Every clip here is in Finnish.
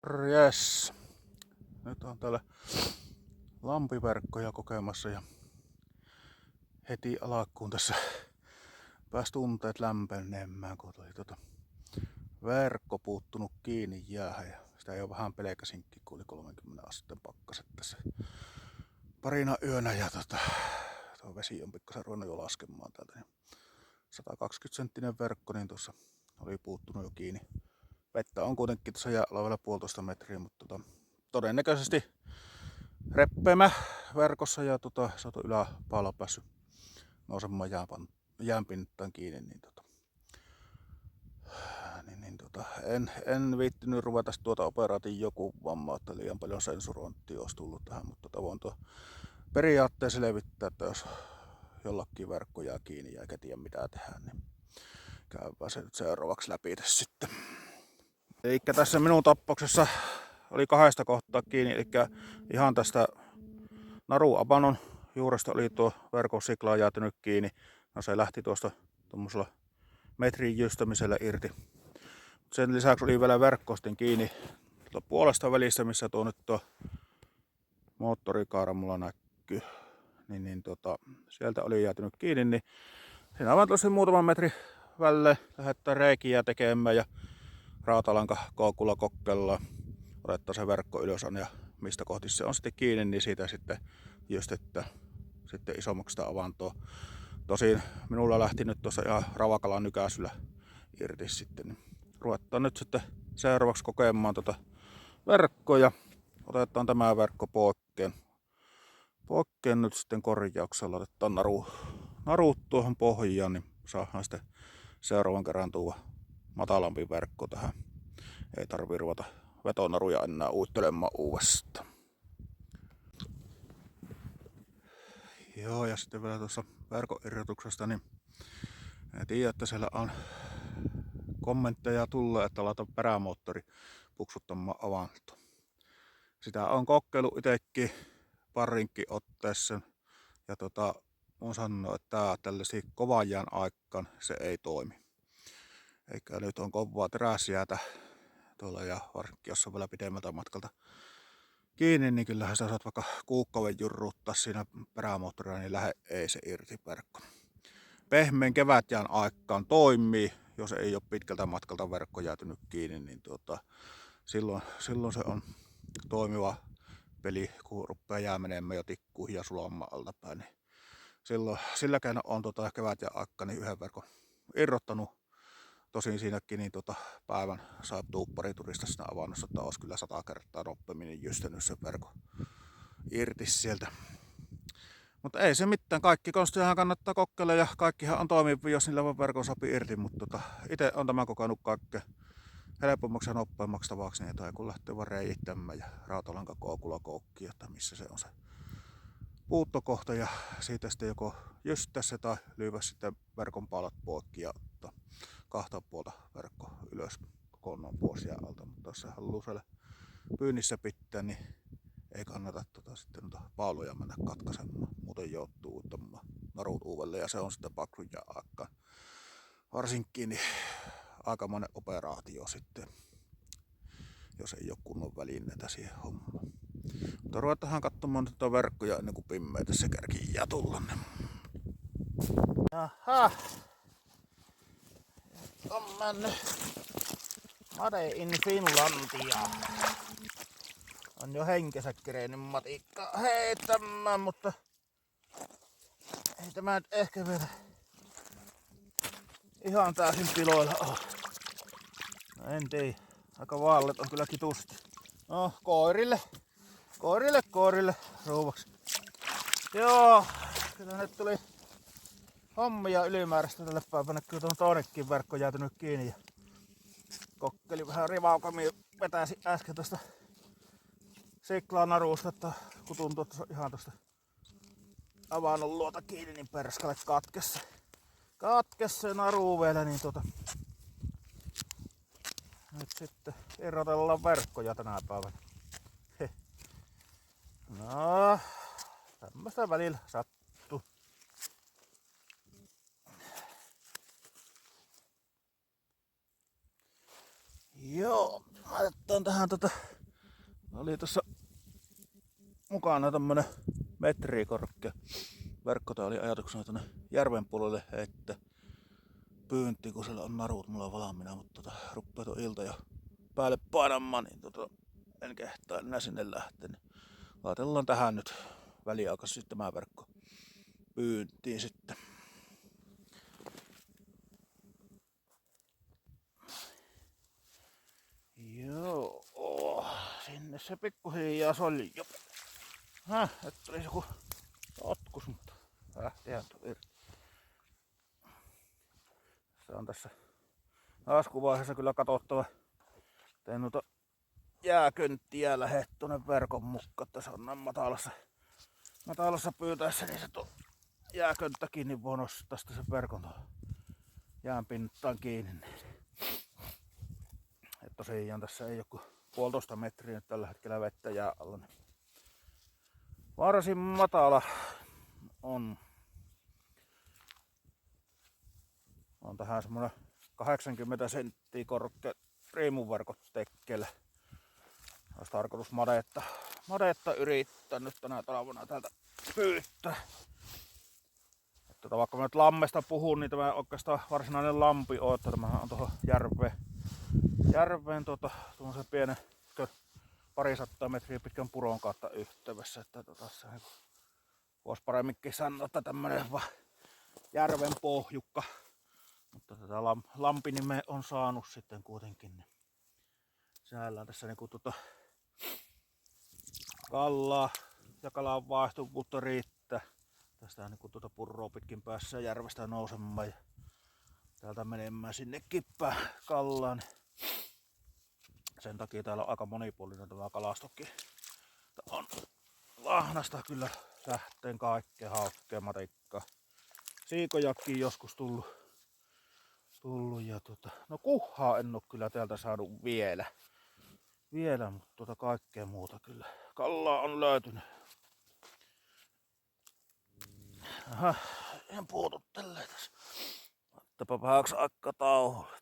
Morjes! Nyt on täällä lampiverkkoja kokemassa ja heti alkuun tässä pääsi tunteet lämpenemään, kun oli verkko puuttunut kiinni jäähän ja sitä jo vähän pelkäsinkin, kun oli 30 asteen pakkaset tässä parina yönä ja tuo vesi on pikkasen ruvennut jo laskemaan täältä. Niin 120 senttinen verkko, niin tuossa oli puuttunut jo kiinni. Vettä on kuitenkin tuossa jääalueella 1,5 metriä, mutta todennäköisesti reppeämä verkossa ja se on yläpaalla päässyt nousemaan jäänpintaan kiinni. En viittinyt ruveta tuota operaatin joku vammaa, että liian paljon sensurointia olisi tullut tähän, mutta voin tuo periaatteen selvittää, että jos jollakin verkko jää kiinni ja eikä tiedä mitä tehdään, niin käydään se nyt seuraavaksi läpi sitten. Eli tässä minun tapauksessa oli 2 kohtaa kiinni, eli ihan tästä naruapanon juuresta oli tuo verkon sikla jäätynyt kiinni. No se lähti tuosta tuommoisella metrin jystämisellä irti. Sen lisäksi oli vielä verkko sitten kiinni puolesta välistä, missä tuo nyt tuo moottorikaara mulla näkyy. Sieltä oli jäätynyt kiinni, niin siinä vaan tosi muutaman metrin välle lähdettä reikiä tekemään ja rautalanka kookulla kokeillaan. Otetaan se verkko ylös ja mistä kohti se on sitten kiinni, niin siitä sitten jystetään sitten isommaksi sitä avantoa. Tosin minulla lähti nyt tuossa ihan ravakalan nykäisyllä irti sitten. Ruvetaan nyt sitten seuraavaksi kokemaan verkkoja. Otetaan tämä verkko poikkeen nyt sitten korjauksella. Otetaan naruut tuohon pohjaan, niin saadaan sitten seuraavan kerran tuo matalampi verkko tähän. Ei tarvii ruveta vetonaruja enää uittelemaan uudestaan. Joo, ja sitten vielä tuossa verkon irrotuksesta, niin tiedän, että siellä on kommentteja tullut, että laita perämoottori puksuttamaan avantoon. Sitä on kokeillut itsekin parinkin otteessa ja mun sanoo, että tällaisia kovan jään aikaan se ei toimi. Eikä nyt on kovaa teräsjäätä tuolla ja varsinkin jos on vielä pidemmältä matkalta kiinni, niin kyllähän sä saat vaikka kuukkauden jurruuttaa siinä perämoottorilla, niin ei se irti verkko. Pehmeän kevätjään aikaan toimii, jos ei ole pitkältä matkalta verkko jäätynyt kiinni, niin silloin se on toimiva peli, kun rupeaa jää menemään jo tikkuihin ja sulamaan altapäin. Niin silloin sillä keinoin on kevätjään aikaan niin yhden verkon irrottanut. Tosin siinäkin niin päivän saa tuuppariturista siinä avannossa, että olisi kyllä 100 kertaa nopeammin jystänyt sen verkon irti sieltä. Mutta ei se mitään, kaikki konstiahan kannattaa kokeilla ja kaikkihan on toimivia, jos niillä vaan verkon sapi irti. Mutta itse on tämän kokenut kaikkea helpommaksi ja nopeammaksi tavaksi, niin tai kun lähtee vaan reiittämään ja rautalanka kookulla koukkiin, että missä se on se puuttokohta ja siitä sitten joko jystää se tai lyödä sitten verkon paalat poikki ja ottaa 2 puolta verkko ylös kokonaan pois jäältä, mutta jos se haluaa siellä pyynnissä pitää, niin ei kannata sitten paaluja mennä katkaisemaan, muuten joutuu uuttamaan narut uudelleen ja se on sitten paksun aikaan. Varsinkin niin aikamoinen operaatio sitten, jos ei ole kunnon välineitä siihen hommaan. Mutta ruvetaan katsomaan tätä verkkoja ennen kuin pimeitä se kärkii ja tulla. Jaha! On mennyt Made in Finlandia. On jo henkensä kerennyt matikkaa heittämään, mutta ei tämä nyt ehkä vielä ihan täysin piloilla ole. No en tiedä. Aika vaallet on kyllä kitusti. No koirille ruuvaksi. Joo, kyllä nyt tuli hommia ylimääräistä tälle päivänä. Kyllä tuohon toinenkin verkko jäätynyt kiinni. Ja kokkelin vähän rivaukamia vetäisi äsken tuosta siklaa naruusta, että kun tuntuu, että se on ihan tuosta avannon luota kiinni, niin perskalle katkessa naru vielä, niin nyt sitten irrotellaan verkkoja tänä päivänä. No, tämmöistä välillä sattuu. Joo, laitetaan tähän Oli tuossa mukana tämmönen metriä korkea verkko. Tää oli ajatuksena tonne järven puolelle heittää pyyntiin, kun siellä on narut mulla valmiina, mutta ruppee tuo ilta jo päälle painamaan, niin en kehtaa enää sinne lähteä. Niin laitellaan tähän nyt väliaikaisesti tämä verkko pyyntiin sitten. Joo, sinne se pikkuhiljaa soli jo. Että olisi joku otkus, mutta lähtihän tuo irti. Se on tässä laskuvaiheessa kyllä katsottava. Tein noita jääkönttiä lähde tuonne verkon mukaan, että se on näin matalassa pyytäessä, niin se tuo jääkönttä kiinni voi nostaa sitä sen verkon jään pintaan kiinni. Et tosiaan tässä ei joku 1,5 metriä nyt tällä hetkellä vettä jää alla. Niin varsin matala on tähän semmonen 80 senttiä korkea riimunverkot tekkeellä. Olisi tarkoitus madetta yrittää nyt tänä talvena täältä pyytää. Että vaikka mä nyt lammesta puhun, niin tämä oikeastaan varsinainen lampi on, että tämähän on tuohon järveen tuommoisen pienen 200 metriä pitkän puron kautta yhteydessä. Että tässä voisi paremminkin sanoa, että tämmönen järven pohjukka. Mutta tätä lampinimeä on saanut sitten kuitenkin. Niin sinällään tässä niinku kallaa ja kalan vaihtuvuutta riittää. Tästä niinku purroa pitkin päässä järvestä nousemaan ja täältä menemään sinnekin päin kallaan. Sen takia täällä on aika monipuolinen tämä kalastokin. On lahnasta kyllä lähteen kaikkea, haukkea, matikkaa. Siikojakin joskus tullut ja no kuhaa en oo kyllä täältä saanut vielä, mutta kaikkea muuta kyllä. Kallaa on löytynyt. Aha, en puututtele tässä. Ottapa vähäksi aikaa tauolle.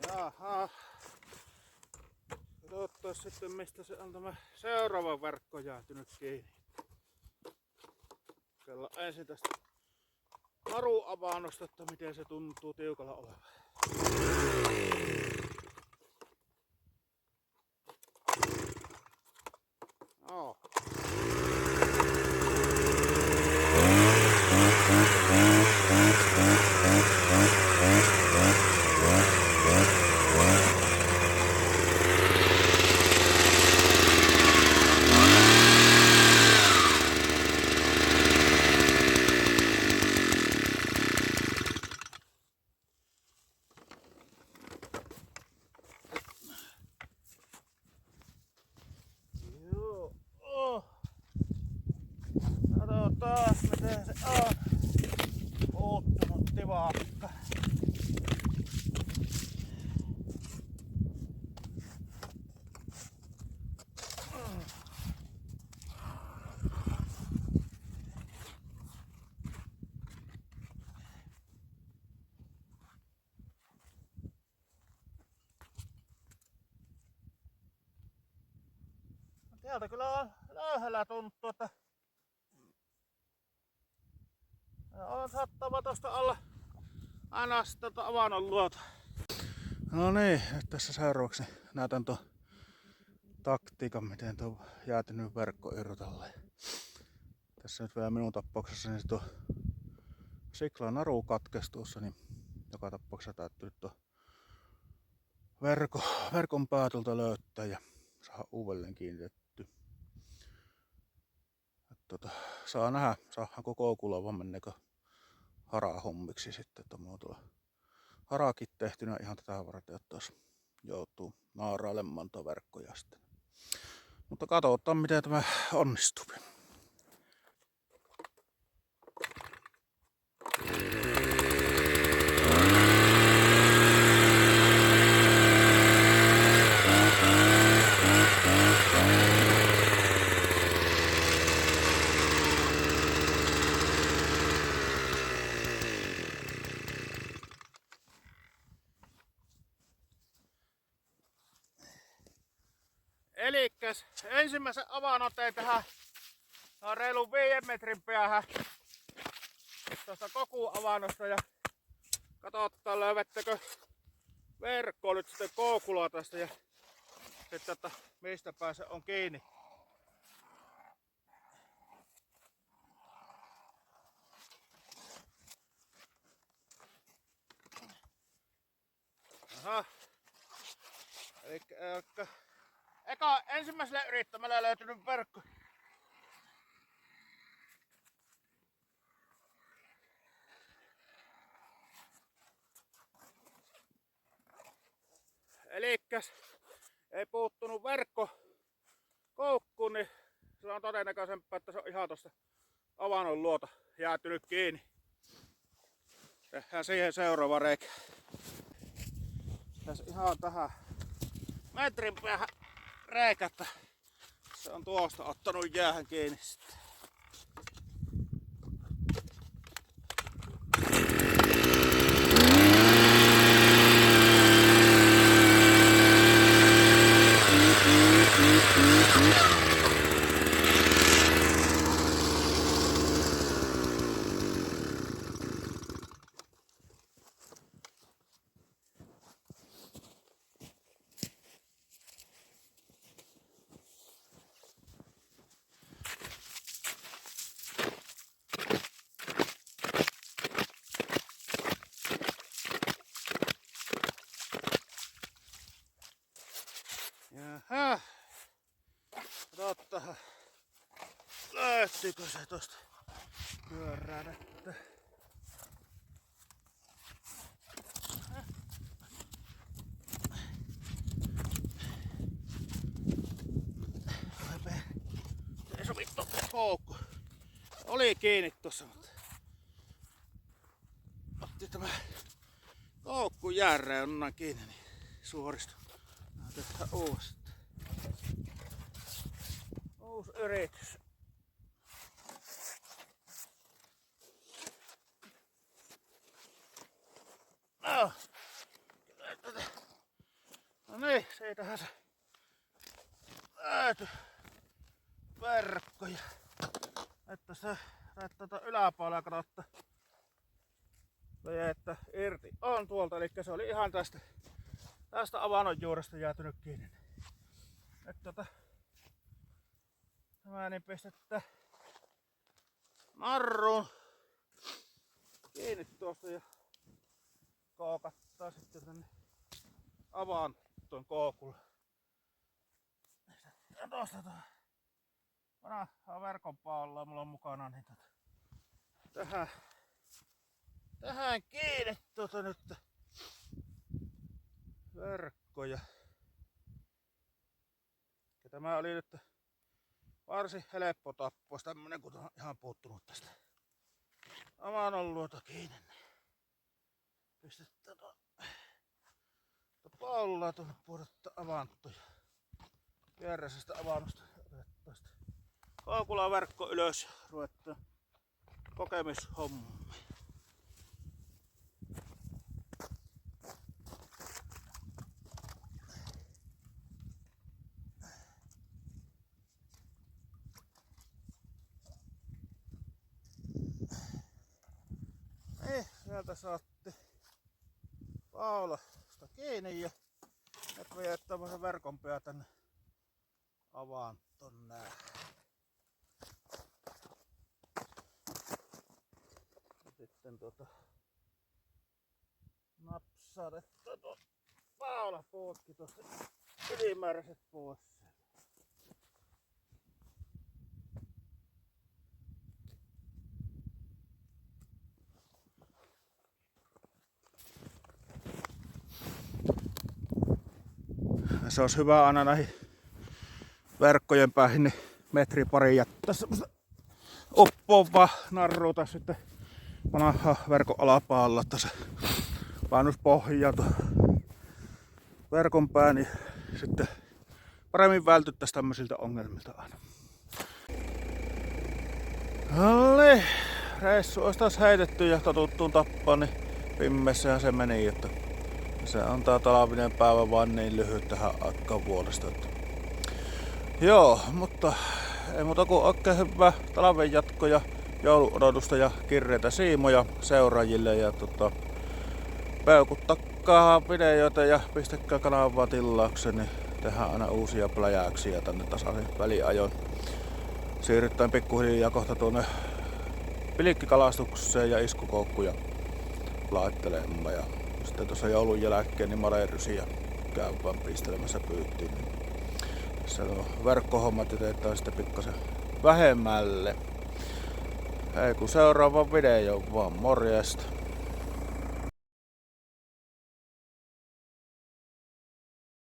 Jaha. Katsotaan sitten mistä se on tämä seuraava verkko jäätynyt kiinni. Kella ensin tästä naruavannosta, että miten se tuntuu tiukalla olevan. No. Taas miten se on puuttunut tivakka. Täältä kyllä on löyhällä tuntuu, että on sattava tosta alla aina sitä avannon luota. No niin, nyt tässä seuraavaksi näytän tuon taktiikan, miten tuo jäätynyt verkko irrotellaan. Tässä nyt vielä minun tapauksessa niin tuo siklan naru katkesi tuossa, niin joka tapauksessa täytyy tuo verkon päätöltä löytää ja saada uudelleen kiinnitetty. Saa nähdä, saadaan koko kuulla vaan menneekö harahommiksi sitten, että mulla on tuolla harakin tehtynä ihan tätä varten, että jos joutuu naarailemaan tuo verkkoja sitten. Mutta katsotaan miten tämä onnistuu. Elikkäs ensimmäisen avannon tein tähän reilun 5 metrin päähän tuosta kokuavannosta ja katsotaan löydättekö verkkoa nyt sitten koukulaa tästä ja sitten että mistä pääse on kiinni. Aha. Elikkä eka ensimmäisellä yrittämällä löytynyt verkko. Elikkäs ei puuttunut verkko koukkuun, niin se on todennäköisempää, että se on ihan tuosta avannon luota jäätynyt kiinni. Tehdään siihen seuraava reikä. Tässä ihan tähän metrin päähän reikä, että se on tuosta ottanut jäähän kiinni sitten. Jaha. Katsotaan. Löytyykö se tosta pyöräänettä? Ei sovi totta koukku. Oli kiinni tossa, mutta otti tämä koukku järreen onnan kiinni, niin suoristui. Otetaan uudestaan. Uusi yritys. No niin, siitähän se löytyi verkkoja. Että se tuota yläpuolella katsotaan. Että irti on tuolta, eli se oli ihan tästä avannon juuresta jäätynyt kiinni. Nyt tämä niin pistetään narruun kiinni tuosta ja kookattaa sitten tänne avantoon kookulle. Ja tuosta vanha verkon paalla mulla on mukana, niin tähän kiinni nyt verkkoja. Ja tämä oli nyt varsin helppo tappos, tämmönen kun on ihan puuttunut tästä avannon luota kiinni. Pistetään palloa tuonne puolesta avantoja. Viereisestä avannosta otetaan sitten koukula verkko ylös ja ruvetaan kokemishommiin. Sieltä saatti paulasta kiinni ja nyt vie tämmösen verkon pää tänne avantoon näin. Sitten napsatettu tuo paula poikki tuosta ylimääräiset pois. Se olisi hyvä aina näihin verkkojen päähin niin metri pari jättää semmoista uppoavaa narrua tai sitten vanha verkon alapaalla, että se painus pohjaa verkon pää, niin sitten paremmin vältyttäisiin tämmöisiltä ongelmilta aina. Alli, reissu olisi taas heitetty ja totuttuun tappaan, niin pimmessähän se meni, että se on tää talvinen päivä vaan niin lyhyt tähän aikaan vuodesta. Että Joo, mutta ei muuta kuin oikein hyvää talven jatkoja, jouluodotusta ja kirreitä siimoja seuraajille. Ja peukuttakaa videoita ja pistäkää kanavaa tilaukseen, niin tehdään aina uusia pläjäyksiä tänne tasaisen väliajoin. Siirrytään pikkuhiljaa kohta tuonne pilikkikalastukseen ja iskukoukkuja laittelemaan. Ja sitten tuossa joulun jälkeen niin malerysiä käydään pistelemässä pyyktiin. Tässä on verkkohommat jätetään sitten pikkasen vähemmälle. Ei kun seuraava video vaan, morjesta!